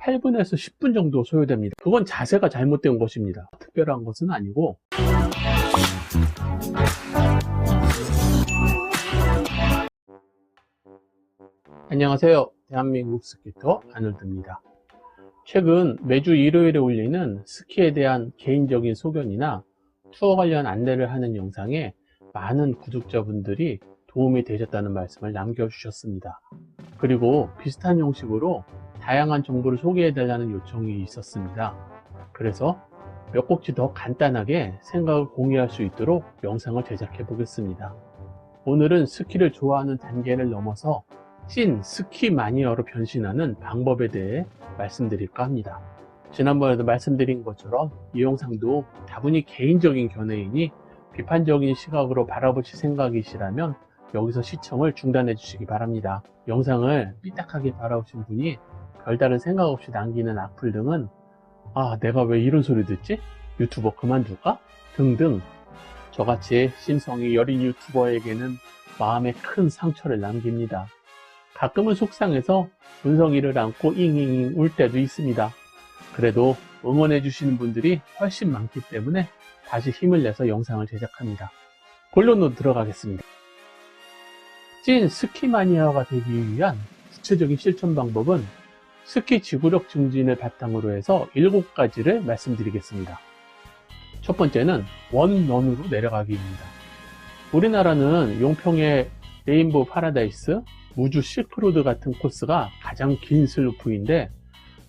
8분에서 10분 정도 소요됩니다. 그건 자세가 잘못된 것입니다. 특별한 것은 아니고 안녕하세요. 대한민국 스키터 아놀드입니다. 최근 매주 일요일에 올리는 스키에 대한 개인적인 소견이나 투어 관련 안내를 하는 영상에 많은 구독자분들이 도움이 되셨다는 말씀을 남겨주셨습니다. 그리고 비슷한 형식으로 다양한 정보를 소개해달라는 요청이 있었습니다. 그래서 몇 곡지 더 간단하게 생각을 공유할 수 있도록 영상을 제작해 보겠습니다. 오늘은 스키를 좋아하는 단계를 넘어서 찐 스키 마니아로 변신하는 방법에 대해 말씀드릴까 합니다. 지난번에도 말씀드린 것처럼 이 영상도 다분히 개인적인 견해이니 비판적인 시각으로 바라보실 생각이시라면 여기서 시청을 중단해 주시기 바랍니다. 영상을 삐딱하게 바라보신 분이 별다른 생각 없이 남기는 악플 등은 내가 왜 이런 소리 듣지? 유튜버 그만둘까? 등등 저같이 심성이 여린 유튜버에게는 마음에 큰 상처를 남깁니다. 가끔은 속상해서 문성이를 안고 잉잉잉 울 때도 있습니다. 그래도 응원해 주시는 분들이 훨씬 많기 때문에 다시 힘을 내서 영상을 제작합니다. 본론으로 들어가겠습니다. 찐 스키 마니아가 되기 위한 구체적인 실천 방법은 스키 지구력 증진을 바탕으로 해서 7가지를 말씀드리겠습니다. 첫 번째는 원런으로 내려가기입니다. 우리나라는 용평의 레인보우 파라다이스, 무주 실크로드 같은 코스가 가장 긴 슬로프인데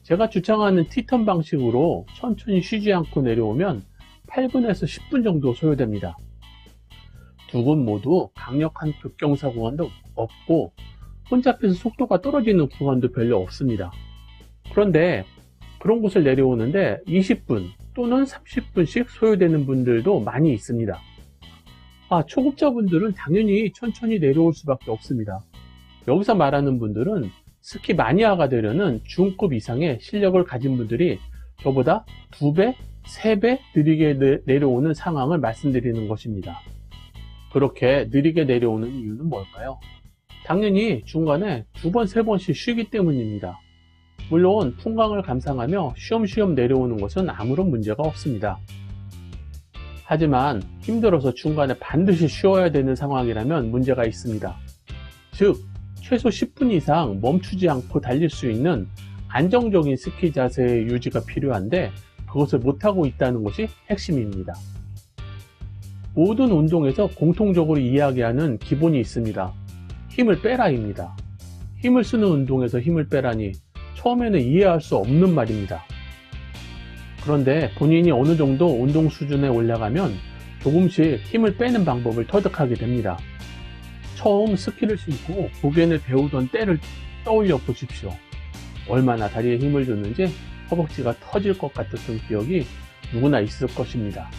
제가 주창하는 티턴 방식으로 천천히 쉬지 않고 내려오면 8분에서 10분 정도 소요됩니다. 두 곳 모두 강력한 급경사 구간도 없고 혼잡해서 속도가 떨어지는 구간도 별로 없습니다. 그런데 그런 곳을 내려오는데 20분 또는 30분씩 소요되는 분들도 많이 있습니다. 초급자분들은 당연히 천천히 내려올 수밖에 없습니다. 여기서 말하는 분들은 스키 마니아가 되려는 중급 이상의 실력을 가진 분들이 저보다 2배, 3배 느리게 내려오는 상황을 말씀드리는 것입니다. 그렇게 느리게 내려오는 이유는 뭘까요? 당연히 중간에 2번, 3번씩 쉬기 때문입니다. 물론 풍광을 감상하며 쉬엄쉬엄 내려오는 것은 아무런 문제가 없습니다. 하지만 힘들어서 중간에 반드시 쉬어야 되는 상황이라면 문제가 있습니다. 즉 최소 10분 이상 멈추지 않고 달릴 수 있는 안정적인 스키 자세의 유지가 필요한데 그것을 못하고 있다는 것이 핵심입니다. 모든 운동에서 공통적으로 이야기하는 기본이 있습니다. 힘을 빼라입니다. 힘을 쓰는 운동에서 힘을 빼라니 처음에는 이해할 수 없는 말입니다. 그런데 본인이 어느 정도 운동 수준에 올라가면 조금씩 힘을 빼는 방법을 터득하게 됩니다. 처음 스키를 신고 보겐을 배우던 때를 떠올려 보십시오. 얼마나 다리에 힘을 줬는지 허벅지가 터질 것 같았던 기억이 누구나 있을 것입니다.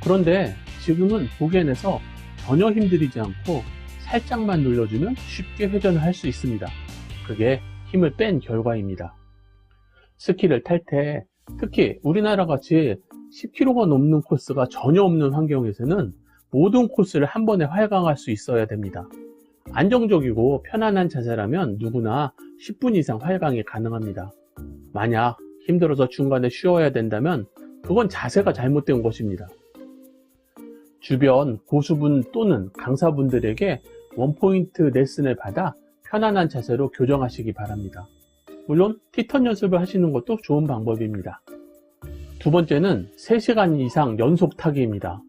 그런데 지금은 보겐에서 전혀 힘들이지 않고 살짝만 눌러주면 쉽게 회전을 할 수 있습니다. 그게 힘을 뺀 결과입니다. 스키를 탈 때 특히 우리나라 같이 10km가 넘는 코스가 전혀 없는 환경에서는 모든 코스를 한 번에 활강할 수 있어야 됩니다. 안정적이고 편안한 자세라면 누구나 10분 이상 활강이 가능합니다. 만약 힘들어서 중간에 쉬어야 된다면 그건 자세가 잘못된 것입니다. 주변 고수분 또는 강사분들에게 원포인트 레슨을 받아 편안한 자세로 교정하시기 바랍니다. 물론 티턴 연습을 하시는 것도 좋은 방법입니다. 두 번째는 3시간 이상 연속 타기입니다.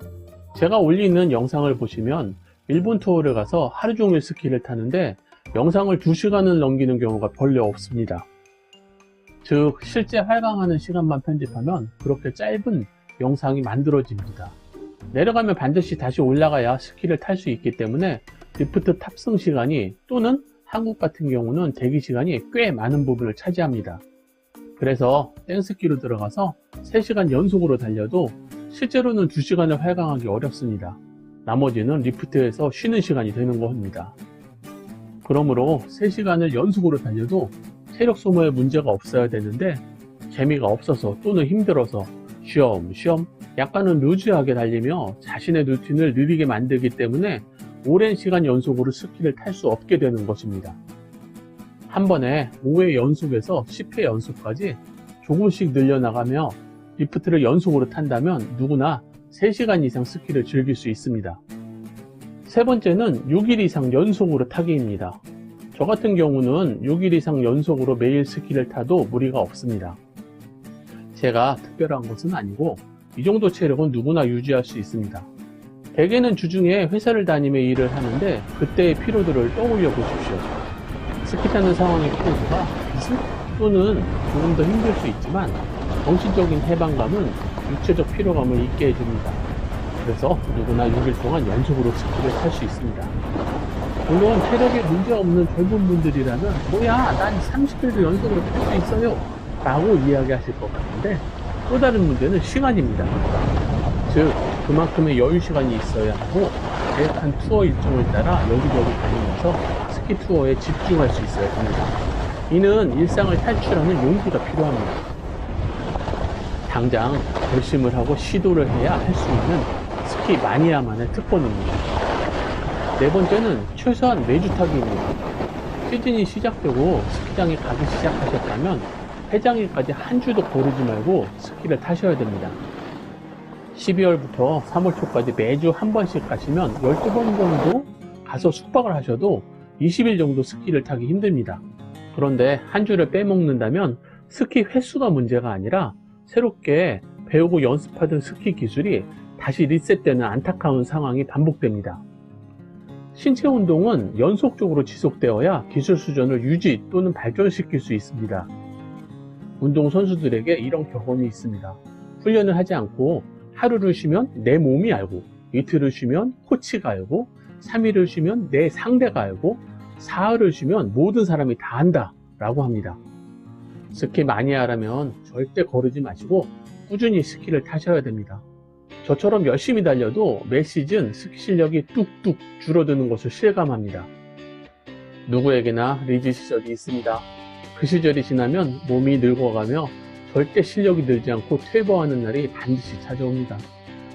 제가 올리는 영상을 보시면 일본 투어를 가서 하루 종일 스키를 타는데 영상을 2시간을 넘기는 경우가 별로 없습니다. 즉 실제 활강하는 시간만 편집하면 그렇게 짧은 영상이 만들어집니다. 내려가면 반드시 다시 올라가야 스키를 탈 수 있기 때문에 리프트 탑승 시간이 또는 한국 같은 경우는 대기 시간이 꽤 많은 부분을 차지합니다. 그래서 땡스키로 들어가서 3시간 연속으로 달려도 실제로는 2시간을 활강하기 어렵습니다. 나머지는 리프트에서 쉬는 시간이 되는 겁니다. 그러므로 3시간을 연속으로 달려도 체력 소모에 문제가 없어야 되는데 재미가 없어서 또는 힘들어서 쉬엄쉬엄 약간은 루즈하게 달리며 자신의 루틴을 느리게 만들기 때문에 오랜 시간 연속으로 스키를 탈 수 없게 되는 것입니다. 한 번에 5회 연속에서 10회 연속까지 조금씩 늘려나가며 리프트를 연속으로 탄다면 누구나 3시간 이상 스키를 즐길 수 있습니다. 세 번째는 6일 이상 연속으로 타기입니다. 저 같은 경우는 6일 이상 연속으로 매일 스키를 타도 무리가 없습니다. 제가 특별한 것은 아니고 이 정도 체력은 누구나 유지할 수 있습니다. 대개는 주중에 회사를 다니며 일을 하는데 그때의 피로도를 떠올려 보십시오. 스키 타는 상황의 피로도가 비슷 또는 조금 더 힘들 수 있지만 정신적인 해방감은 육체적 피로감을 잊게 해줍니다. 그래서 누구나 6일 동안 연속으로 스키를 탈 수 있습니다. 물론 체력에 문제없는 젊은 분들이라면 뭐야 난 30일도 연속으로 탈 수 있어요 라고 이야기하실 것 같은데 또 다른 문제는 시간입니다. 즉 그만큼의 여유 시간이 있어야 하고 계획한 투어 일정을 따라 여기저기 다니면서 스키 투어에 집중할 수 있어야 합니다. 이는 일상을 탈출하는 용기가 필요합니다. 당장 결심을 하고 시도를 해야 할 수 있는 스키 마니아만의 특권입니다. 네 번째는 최소한 매주 타기입니다. 시즌이 시작되고 스키장에 가기 시작하셨다면 해장일까지 한 주도 거르지 말고 스키를 타셔야 됩니다. 12월부터 3월 초까지 매주 한 번씩 가시면 12번 정도 가서 숙박을 하셔도 20일 정도 스키를 타기 힘듭니다. 그런데 한 주를 빼먹는다면 스키 횟수가 문제가 아니라 새롭게 배우고 연습하던 스키 기술이 다시 리셋되는 안타까운 상황이 반복됩니다. 신체 운동은 연속적으로 지속되어야 기술 수준을 유지 또는 발전시킬 수 있습니다. 운동선수들에게 이런 격언이 있습니다. 훈련을 하지 않고 하루를 쉬면 내 몸이 알고, 이틀을 쉬면 코치가 알고, 3일을 쉬면 내 상대가 알고, 사흘을 쉬면 모든 사람이 다 안다 라고 합니다. 스키 마니아라면 절대 거르지 마시고 꾸준히 스키를 타셔야 됩니다. 저처럼 열심히 달려도 매 시즌 스키 실력이 뚝뚝 줄어드는 것을 실감합니다. 누구에게나 리즈 시절이 있습니다. 그 시절이 지나면 몸이 늙어가며 절대 실력이 늘지 않고 퇴보하는 날이 반드시 찾아옵니다.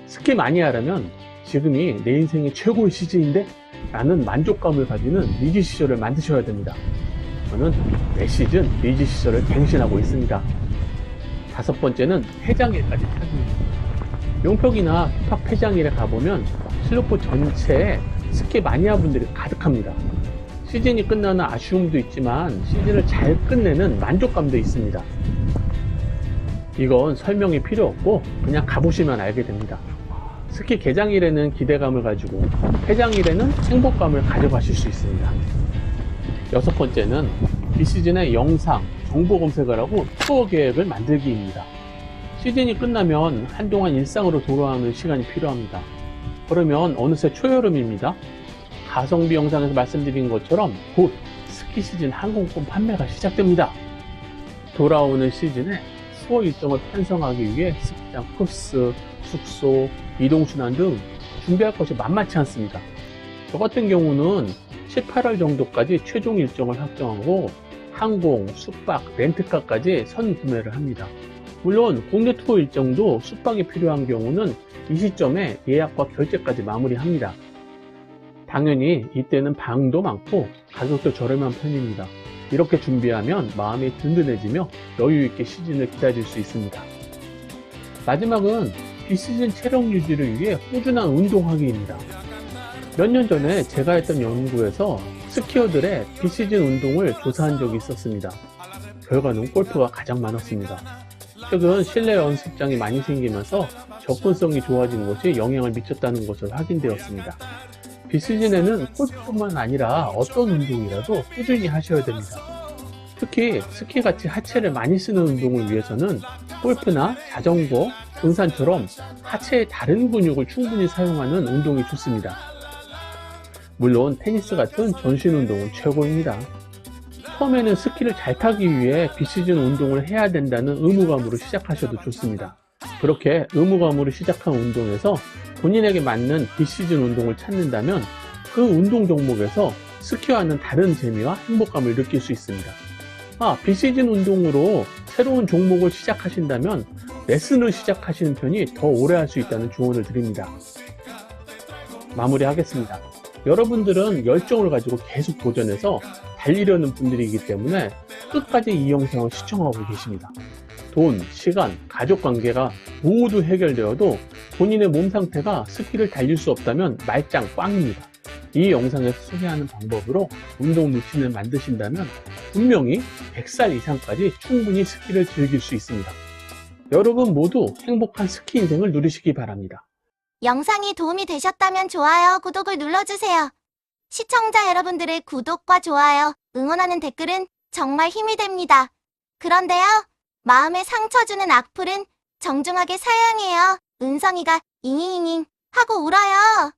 스키 마니아라면 지금이 내 인생의 최고의 시즌인데? 라는 만족감을 가지는 리즈 시절을 만드셔야 됩니다. 저는 매 시즌 리즈 시절을 갱신하고 있습니다. 다섯 번째는 폐장일까지 타기입니다. 용평이나 힙합 폐장일에 가보면 슬로프 전체에 스키 마니아 분들이 가득합니다. 시즌이 끝나는 아쉬움도 있지만 시즌을 잘 끝내는 만족감도 있습니다. 이건 설명이 필요 없고 그냥 가보시면 알게 됩니다. 스키 개장일에는 기대감을 가지고 폐장일에는 행복감을 가져가실 수 있습니다. 여섯 번째는 비시즌의 영상, 정보 검색을 하고 투어 계획을 만들기입니다. 시즌이 끝나면 한동안 일상으로 돌아오는 시간이 필요합니다. 그러면 어느새 초여름입니다. 가성비 영상에서 말씀드린 것처럼 곧 스키 시즌 항공권 판매가 시작됩니다. 돌아오는 시즌에 투어 일정을 편성하기 위해 스키장 코스, 숙소, 이동순환 등 준비할 것이 만만치 않습니다. 저 같은 경우는 7, 8월 정도까지 최종 일정을 확정하고 항공, 숙박, 렌트카까지 선구매를 합니다. 물론 국내 투어 일정도 숙박이 필요한 경우는 이 시점에 예약과 결제까지 마무리합니다. 당연히 이때는 방도 많고 가격도 저렴한 편입니다. 이렇게 준비하면 마음이 든든해지며 여유있게 시즌을 기다릴 수 있습니다. 마지막은 비시즌 체력 유지를 위해 꾸준한 운동하기입니다. 몇 년 전에 제가 했던 연구에서 스키어들의 비시즌 운동을 조사한 적이 있었습니다. 결과는 골프가 가장 많았습니다. 최근 실내 연습장이 많이 생기면서 접근성이 좋아진 것이 영향을 미쳤다는 것을 확인되었습니다. 비시즌에는 골프뿐만 아니라 어떤 운동이라도 꾸준히 하셔야 됩니다. 특히 스키같이 하체를 많이 쓰는 운동을 위해서는 골프나 자전거, 등산처럼 하체의 다른 근육을 충분히 사용하는 운동이 좋습니다. 물론 테니스 같은 전신 운동은 최고입니다. 처음에는 스키를 잘 타기 위해 비시즌 운동을 해야 된다는 의무감으로 시작하셔도 좋습니다. 그렇게 의무감으로 시작한 운동에서 본인에게 맞는 비시즌 운동을 찾는다면 그 운동 종목에서 스키와는 다른 재미와 행복감을 느낄 수 있습니다. 비시즌 운동으로 새로운 종목을 시작하신다면 레슨을 시작하시는 편이 더 오래 할 수 있다는 조언을 드립니다. 마무리하겠습니다. 여러분들은 열정을 가지고 계속 도전해서 달리려는 분들이기 때문에 끝까지 이 영상을 시청하고 계십니다. 돈, 시간, 가족 관계가 모두 해결되어도 본인의 몸 상태가 스키를 달릴 수 없다면 말짱 꽝입니다. 이 영상에서 소개하는 방법으로 운동 루틴을 만드신다면 분명히 100살 이상까지 충분히 스키를 즐길 수 있습니다. 여러분 모두 행복한 스키 인생을 누리시기 바랍니다. 영상이 도움이 되셨다면 좋아요, 구독을 눌러주세요. 시청자 여러분들의 구독과 좋아요, 응원하는 댓글은 정말 힘이 됩니다. 그런데요, 마음에 상처 주는 악플은 정중하게 사양해요. 은성이가 잉잉잉잉 하고 울어요.